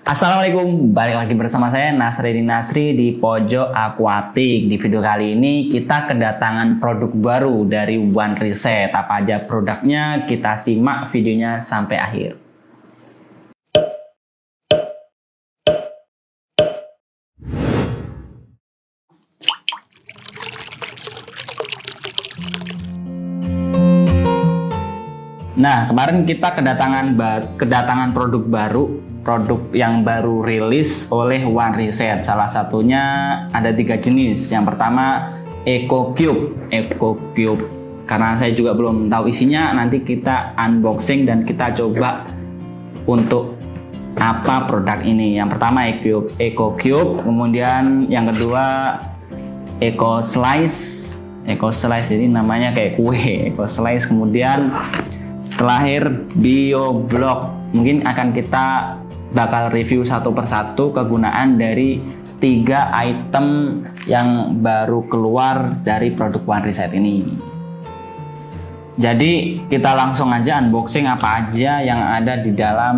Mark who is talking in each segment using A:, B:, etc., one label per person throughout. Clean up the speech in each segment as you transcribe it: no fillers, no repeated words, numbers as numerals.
A: Assalamualaikum, balik lagi bersama saya Nasri di Pojok Akuatik. Di video kali ini kita kedatangan produk baru dari One Reset. Apa aja produknya? Kita simak videonya sampai akhir. Nah, kemarin kita kedatangan produk baru, produk yang baru rilis oleh One Reset. Salah satunya ada 3 jenis. Yang pertama Eco Cube. Karena saya juga belum tahu isinya, nanti kita unboxing dan kita coba untuk apa produk ini. Yang pertama Eco Cube, kemudian yang kedua Eco Slice. Jadi namanya kayak kue, Eco Slice. Kemudian terakhir BioBlock. Mungkin akan kita bakal review satu persatu kegunaan dari 3 item yang baru keluar dari produk One Reset ini. Jadi kita langsung aja unboxing apa aja yang ada di dalam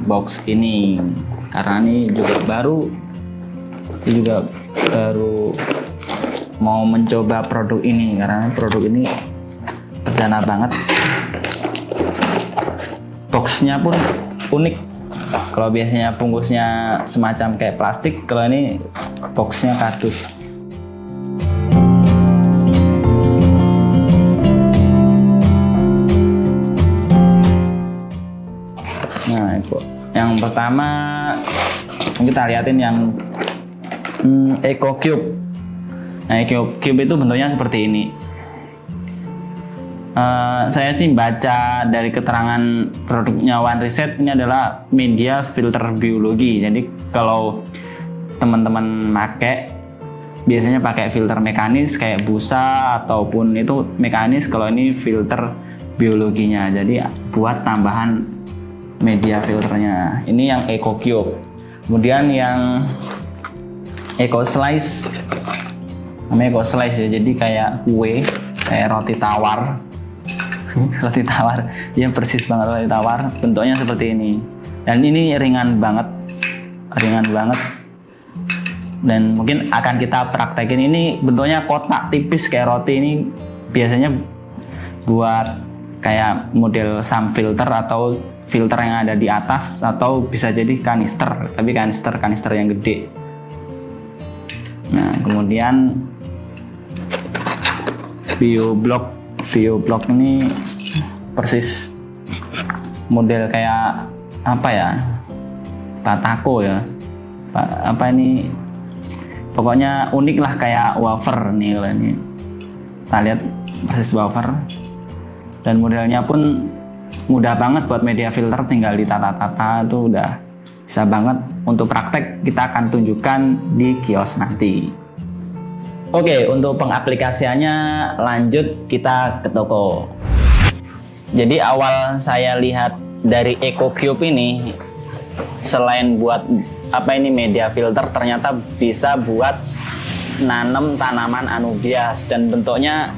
A: box ini. Karena ini juga baru mau mencoba produk ini, karena produk ini perdana banget. Boxnya pun unik. Kalau biasanya bungkusnya semacam kayak plastik, kalau ini boxnya kardus. Nah, itu yang pertama kita lihatin yang Eco Cube. Nah, Eco Cube itu bentuknya seperti ini. Saya sih baca dari keterangan produknya One Reset, ini adalah media filter biologi. Jadi kalau teman-teman pakai, biasanya pakai filter mekanis kayak busa ataupun itu mekanis. Kalau ini filter biologinya, jadi buat tambahan media filternya. Ini yang Eco Cube. Kemudian yang Eco Slice, namanya Eco Slice ya, jadi kayak kue, kayak roti tawar. Roti tawar, ya persis banget roti tawar, bentuknya seperti ini. Dan ini ringan banget, dan mungkin akan kita praktekin. Ini bentuknya kotak tipis kayak roti. Ini biasanya buat kayak model sun filter atau filter yang ada di atas, atau bisa jadi kanister, tapi kanister yang gede. Nah, kemudian BioBlock ini persis model kayak apa ya, Batako ya, apa ini, pokoknya unik lah, kayak wafer nih. Kalau ini kita lihat persis wafer, dan modelnya pun mudah banget buat media filter, tinggal ditata-tata, itu udah bisa banget. Untuk praktek kita akan tunjukkan di kios nanti. Oke, untuk pengaplikasiannya lanjut kita ke toko. Jadi awal saya lihat dari Eco Cube ini, selain buat apa ini media filter, ternyata bisa buat nanam tanaman anubias, dan bentuknya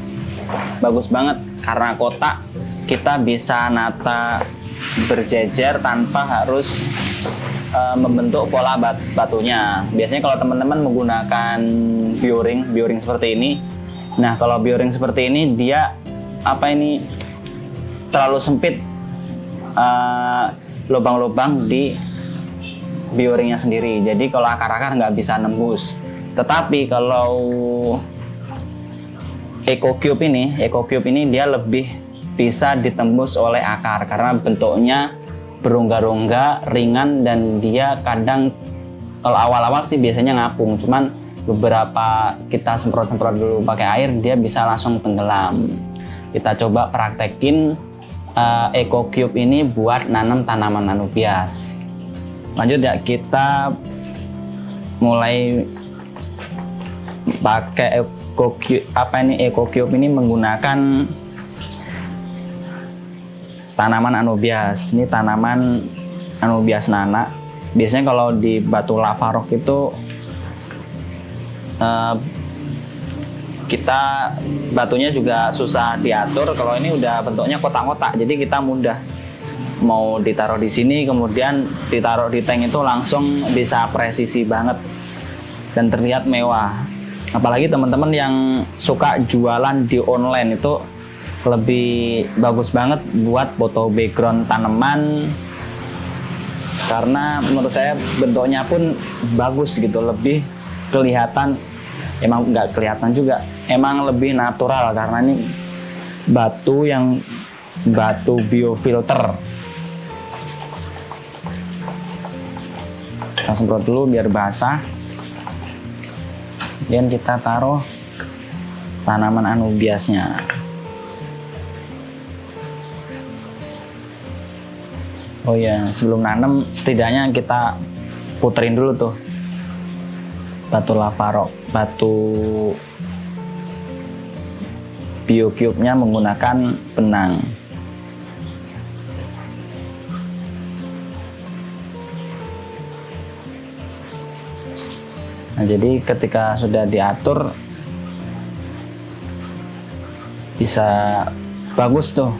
A: bagus banget karena kotak. Kita bisa nata berjejer tanpa harus membentuk pola batunya. Biasanya kalau teman-teman menggunakan bioring seperti ini, nah kalau bioring seperti ini dia apa ini terlalu sempit, lubang-lubang di bioringnya sendiri, jadi kalau akar-akar nggak bisa nembus. Tetapi kalau Eco Cube ini dia lebih bisa ditembus oleh akar karena bentuknya berongga-rongga, ringan, dan dia kadang kalau awal-awal sih biasanya ngapung, cuman beberapa kita semprot-semprot dulu pakai air, dia bisa langsung tenggelam. Kita coba praktekin Eco Cube ini buat nanam tanaman anubias. Lanjut ya, kita mulai pakai Eco Cube ini menggunakan tanaman anubias. Ini tanaman anubias nana. Biasanya kalau di batu lava rock itu kita batunya juga susah diatur. Kalau ini udah bentuknya kotak-kotak, jadi kita mudah mau ditaruh di sini, kemudian ditaruh di tank itu langsung bisa presisi banget dan terlihat mewah. Apalagi teman-teman yang suka jualan di online itu lebih bagus banget buat foto background tanaman, karena menurut saya bentuknya pun bagus gitu, lebih kelihatan, emang nggak kelihatan juga, emang lebih natural karena ini batu biofilter. Kita semprot dulu biar basah, kemudian kita taruh tanaman anubiasnya. Oh ya, sebelum nanam setidaknya kita puterin dulu tuh batu lava rock, batu biocube-nya menggunakan benang. Nah, jadi ketika sudah diatur bisa bagus tuh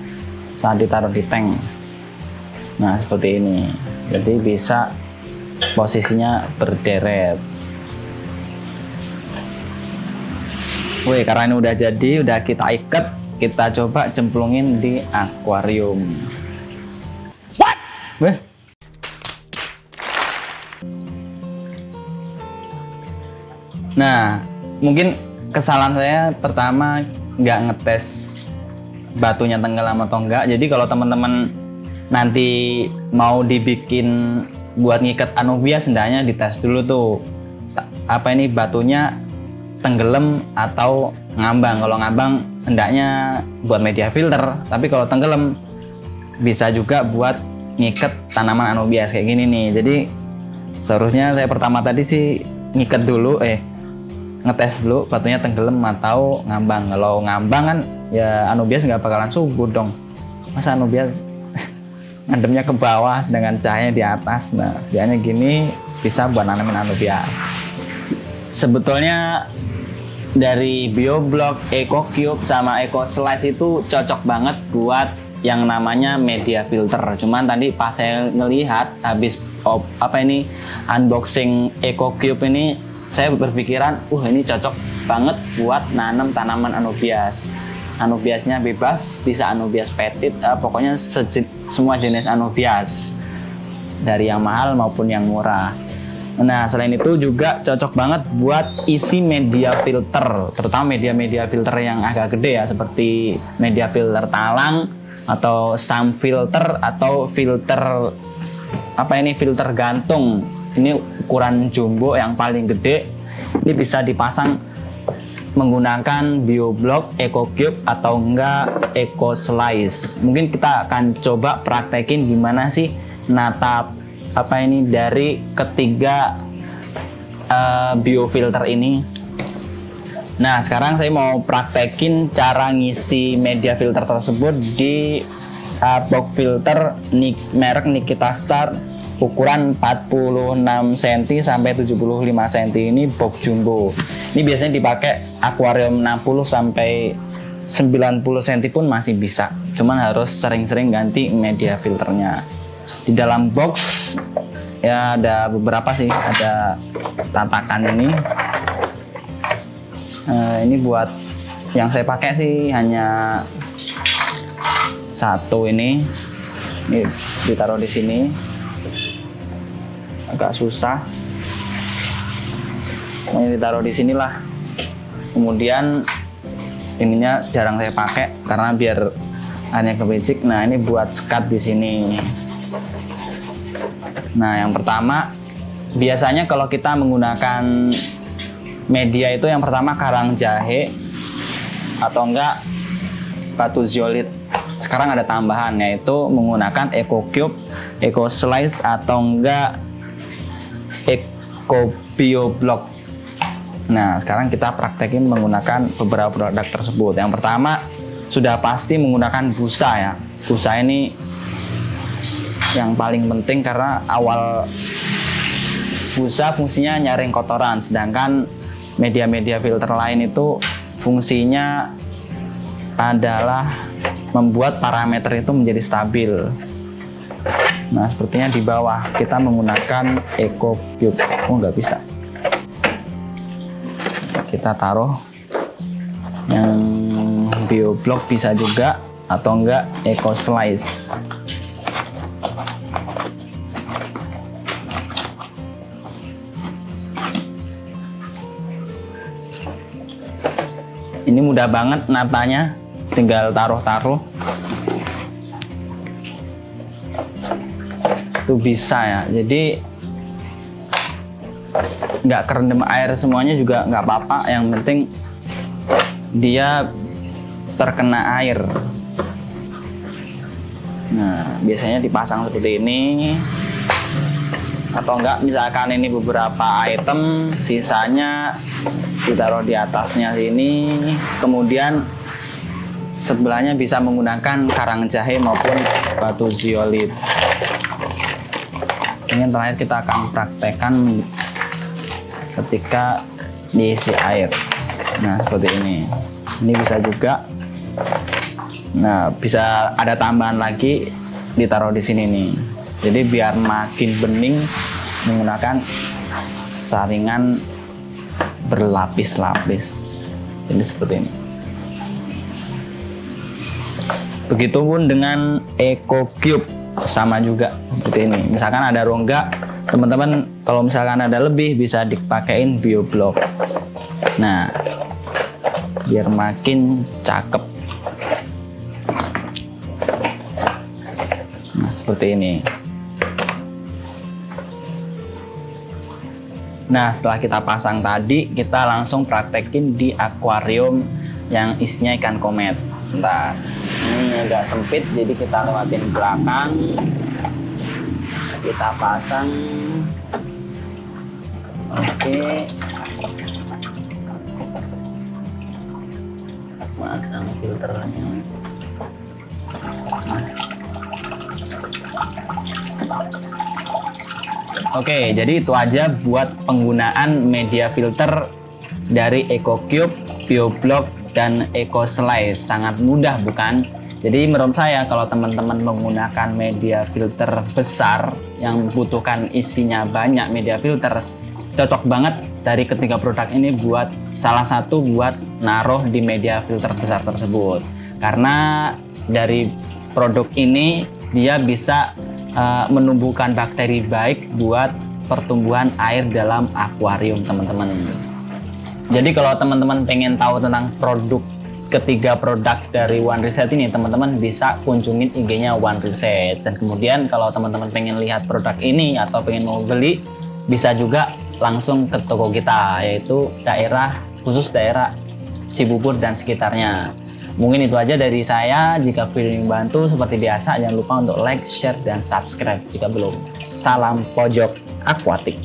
A: saat ditaruh di tank. Nah, seperti ini. Jadi bisa posisinya berderet. Wih, karena ini udah jadi, udah kita ikat, kita coba cemplungin di akuarium. What? Wih. Nah, mungkin kesalahan saya pertama nggak ngetes batunya tenggelam atau enggak. Jadi kalau teman-teman nanti mau dibikin buat ngikat anubias, hendaknya dites dulu tuh apa ini batunya tenggelam atau ngambang. Kalau ngambang hendaknya buat media filter, tapi kalau tenggelam bisa juga buat ngikat tanaman anubias kayak gini nih. Jadi seharusnya saya pertama tadi sih ngikat dulu, ngetes dulu batunya tenggelam atau ngambang. Kalau ngambang kan ya anubias nggak bakalan subur dong, masa anubias ngademnya ke bawah sedangkan cahayanya di atas. Nah, setidaknya gini bisa buat nanamin anubias. Sebetulnya dari BioBlock, EcoCube sama EcoSlice itu cocok banget buat yang namanya media filter. Cuman tadi pas saya ngelihat habis unboxing EcoCube ini, saya berpikiran, ini cocok banget buat nanam tanaman anubias. Anubiasnya bebas, bisa anubias petit, pokoknya semua jenis anubias, dari yang mahal maupun yang murah. Nah, selain itu juga cocok banget buat isi media filter, terutama media filter yang agak gede ya, seperti media filter talang atau sun filter atau filter filter gantung. Ini ukuran jumbo yang paling gede. Ini bisa dipasang menggunakan BioBlock, EcoCube atau enggak EcoSlice. Mungkin kita akan coba praktekin gimana sih natap dari ketiga biofilter ini. Nah, sekarang saya mau praktekin cara ngisi media filter tersebut di box filter merek Nikita Star ukuran 46 cm sampai 75 cm. Ini box jumbo. Ini biasanya dipakai akuarium 60 sampai 90 cm pun masih bisa. Cuman harus sering-sering ganti media filternya. Di dalam box ya ada beberapa sih, ada tatakan ini. Ini buat yang saya pakai sih hanya satu ini ditaruh di sini. Agak susah. Ini ditaruh di sinilah. Kemudian ininya jarang saya pakai karena biar airnya kebicik. Nah, ini buat sekat di sini. Nah, yang pertama biasanya kalau kita menggunakan media itu yang pertama karang jahe atau enggak batu zeolit. Sekarang ada tambahan yaitu menggunakan EcoCube, EcoSlice atau enggak BioBlock. Nah, sekarang kita praktekin menggunakan beberapa produk tersebut. Yang pertama sudah pasti menggunakan busa ya. Busa ini yang paling penting karena awal busa fungsinya nyaring kotoran, sedangkan media-media filter lain itu fungsinya adalah membuat parameter itu menjadi stabil. Nah, sepertinya di bawah kita menggunakan Eco Cube. Oh, nggak bisa. Kita taruh yang BioBlock bisa juga, atau enggak Eco Slice. Ini mudah banget natanya, tinggal taruh-taruh. Itu bisa ya, jadi nggak kerendam air semuanya juga nggak apa-apa, yang penting dia terkena air. Nah, biasanya dipasang seperti ini, atau enggak misalkan ini beberapa item, sisanya ditaruh di atasnya sini, kemudian sebelahnya bisa menggunakan karang jahe maupun batu zeolit. Ini yang terakhir kita akan praktekkan ketika diisi air. Nah, seperti ini. Ini bisa juga. Nah, bisa ada tambahan lagi ditaruh di sini nih. Jadi biar makin bening menggunakan saringan berlapis-lapis. Jadi seperti ini. Begitupun dengan Eco Cube, sama juga seperti ini. Misalkan ada rongga, teman-teman kalau misalkan ada lebih bisa dipakein BioBlock. Nah, biar makin cakep. Nah, seperti ini. Nah, setelah kita pasang tadi, kita langsung praktekin di akuarium yang isinya ikan komet. Bentar, ini agak sempit, jadi kita lewatin belakang. Kita pasang. Oke. Pasang filternya. Oke, jadi itu aja buat penggunaan media filter dari Eco Cube, BioBlock, dan Eco Slice. Sangat mudah bukan? Jadi menurut saya kalau teman-teman menggunakan media filter besar yang membutuhkan isinya banyak media filter, cocok banget dari ketiga produk ini buat salah satu buat naruh di media filter besar tersebut. Karena dari produk ini dia bisa menumbuhkan bakteri baik buat pertumbuhan air dalam akuarium, teman-teman. Jadi kalau teman-teman pengen tahu tentang ketiga produk dari One Reset ini, teman-teman bisa kunjungin IG-nya One Reset. Dan kemudian kalau teman-teman pengen lihat produk ini atau pengen mau beli, bisa juga langsung ke toko kita, yaitu khusus daerah Cibubur dan sekitarnya. Mungkin itu aja dari saya. Jika video ini membantu, seperti biasa jangan lupa untuk like, share, dan subscribe jika belum. Salam pojok akuatik.